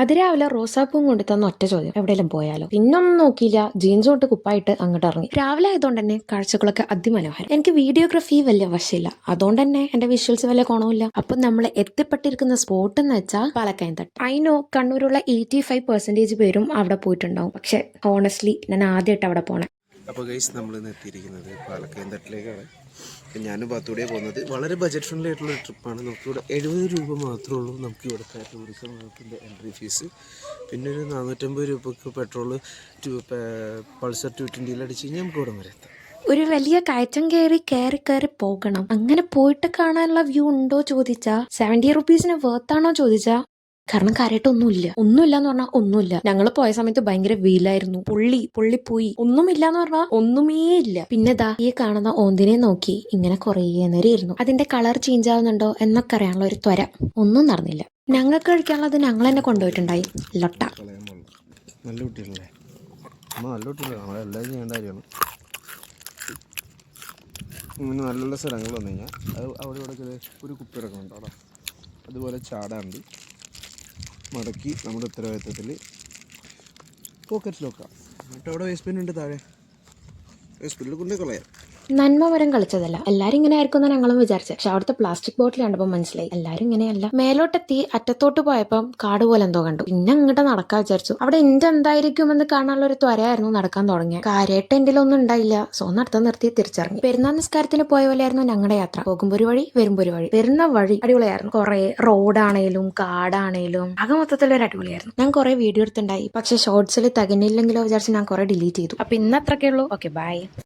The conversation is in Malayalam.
അതിരാവിലെ റോസാപ്പൂവും കൊണ്ട് തന്ന ഒറ്റ ചോദ്യം, എവിടെയെങ്കിലും പോയാലോ? പിന്നൊന്നും നോക്കിയില്ല, ജീൻസ് തൊട്ട് കുപ്പായിട്ട് അങ്ങോട്ട് ഇറങ്ങി. രാവിലെ ആയതുകൊണ്ട് തന്നെ കാഴ്ചകളൊക്കെ അതിമനോഹരം. എനിക്ക് വീഡിയോഗ്രാഫി വലിയ വശമില്ല, അതുകൊണ്ട് തന്നെ എന്റെ വിഷ്വൽസ് വലിയ ഗുണമില്ല. അപ്പൊ നമ്മൾ എത്തിപ്പെട്ടിരിക്കുന്ന സ്പോട്ട് എന്ന് വെച്ചാൽ പാലക്കയം തട്ട്. അതിനോ കണ്ണൂരുള്ള 85% പേരും അവിടെ പോയിട്ടുണ്ടാവും. പക്ഷെ ഹോണസ്റ്റ്ലി ഞാൻ ആദ്യമായിട്ട് അവിടെ പോണേ. അപ്പോൾ ഗൈസ് നമ്മൾ ഇന്ന് എത്തിയിരിക്കുന്നത് പാലക്കയം തട്ടിലേക്കാണ്. ഞാനും ബാത്തൂടെ പോകുന്നത്. വളരെ ബജറ്റ് ഫ്രണ്ട്ലി ആയിട്ടുള്ളൊരു ട്രിപ്പാണ്. നമുക്കിവിടെ 70 രൂപ മാത്രമേ ഉള്ളൂ നമുക്ക് ഇവിടുത്തെ ടൂറിസം വകുപ്പിൻ്റെ എൻട്രി ഫീസ്. പിന്നെ ഒരു 450 രൂപയ്ക്ക് പെട്രോൾ പൾസർ 220 അടിച്ച് കഴിഞ്ഞാൽ നമുക്ക് ഇവിടെ വരെ എത്താം. ഒരു വലിയ കയറ്റം കയറി പോകണം. അങ്ങനെ പോയിട്ട് കാണാനുള്ള വ്യൂ ഉണ്ടോ ചോദിച്ചാ 70 റുപ്പീസിന് വേർത്താണോ ചോദിച്ചാ കാരണം കാര്യമായിട്ട് ഒന്നുമില്ല എന്ന് പറഞ്ഞാൽ ഒന്നുമില്ല. ഞങ്ങൾ പോയ സമയത്ത് ഭയങ്കര വെയിലായിരുന്നു. പൊള്ളിപ്പോയി. ഒന്നുമില്ല എന്ന് പറഞ്ഞാൽ ഒന്നുമേ ഇല്ല. പിന്നെ ദാ ഈ കാണുന്ന ഓന്തിനെ നോക്കി ഇങ്ങനെ കുറേ നേരം ഇരുന്നു. അതിന്റെ കളർ ചേഞ്ച് ആവുന്നുണ്ടോ എന്നൊക്കെ അറിയാനുള്ള ഒരു ത്വര. ഒന്നും നടന്നില്ല. ഞങ്ങൾക്ക് കഴിക്കാനുള്ളത് ഞങ്ങൾ തന്നെ കൊണ്ടുപോയിട്ടുണ്ടായി. ലൊട്ട നല്ല കുട്ടികളല്ലേ, നല്ല കുട്ടികളാണ്. നമ്മളെല്ലാം ചെയ്യേണ്ട കാര്യമാണ്. ഇങ്ങനെ നല്ല നല്ല സ്ഥലങ്ങൾ വന്നു കഴിഞ്ഞാൽ അത് അവിടെ ഇവിടെ ഒരു കുപ്പി ഇറക്കുന്നുണ്ട് അവിടെ. അതുപോലെ ചാടാണ്ട് മടക്കി നമ്മുടെ ഉത്തരവാദിത്തത്തിൽ പോക്കറ്റിൽ വെക്കാം. എന്നിട്ട് അവിടെ വേസ്റ്റ് ബിൻ ഉണ്ട്, താഴെ വേസ്റ്റ് ബിന്നിൽ കൊണ്ടേ കളയാം. നന്മ വരം കളിച്ചതല്ല, എല്ലാരും ഇങ്ങനെ ആയിരിക്കും ഞങ്ങളും വിചാരിച്ചത്. പക്ഷെ അവിടുത്തെ പ്ലാസ്റ്റിക് ബോട്ടിൽ കണ്ടപ്പോൾ മനസ്സിലായി എല്ലാരും ഇങ്ങനെയല്ല. മേലോട്ടെത്തി അറ്റത്തോട്ട് പോയപ്പം കാട് പോലെ എന്തോ കണ്ടു. പിന്നെ അങ്ങോട്ട് നടക്കാൻ വിചാരിച്ചു. അവിടെ എന്തായിരിക്കും എന്ന് കാണാനുള്ള ഒരു ത്വരയായിരുന്നു നടക്കാൻ തുടങ്ങിയത്. കാര്യമായിട്ട് എന്റെ ഒന്നും ഉണ്ടായില്ല. സോ നടത്താൻ നിർത്തി തിരിച്ചിറങ്ങി. പെരുന്നാൾ നിസ്കാരത്തിന് പോയ പോലെയായിരുന്നു ഞങ്ങളുടെ യാത്ര. പോകുമ്പോൾ ഒരു വഴി, വരുമ്പോൾ ഒരു വഴി. വരുന്ന വഴി അടിപൊളിയായിരുന്നു. കുറെ റോഡാണേലും കാടാണേലും ആകെ മൊത്തത്തിലൊരു അടിപൊളിയായിരുന്നു. ഞാൻ കുറെ വീഡിയോ എടുത്തുണ്ടായി, പക്ഷെ ഷോർട്സിൽ തികഞ്ഞില്ലെങ്കിലോ വിചാരിച്ച് ഞാൻ കുറെ ഡിലീറ്റ് ചെയ്തു. അപ്പൊ ഇന്ന് അത്രയ്ക്കേ ഉള്ളൂ. Okay, by.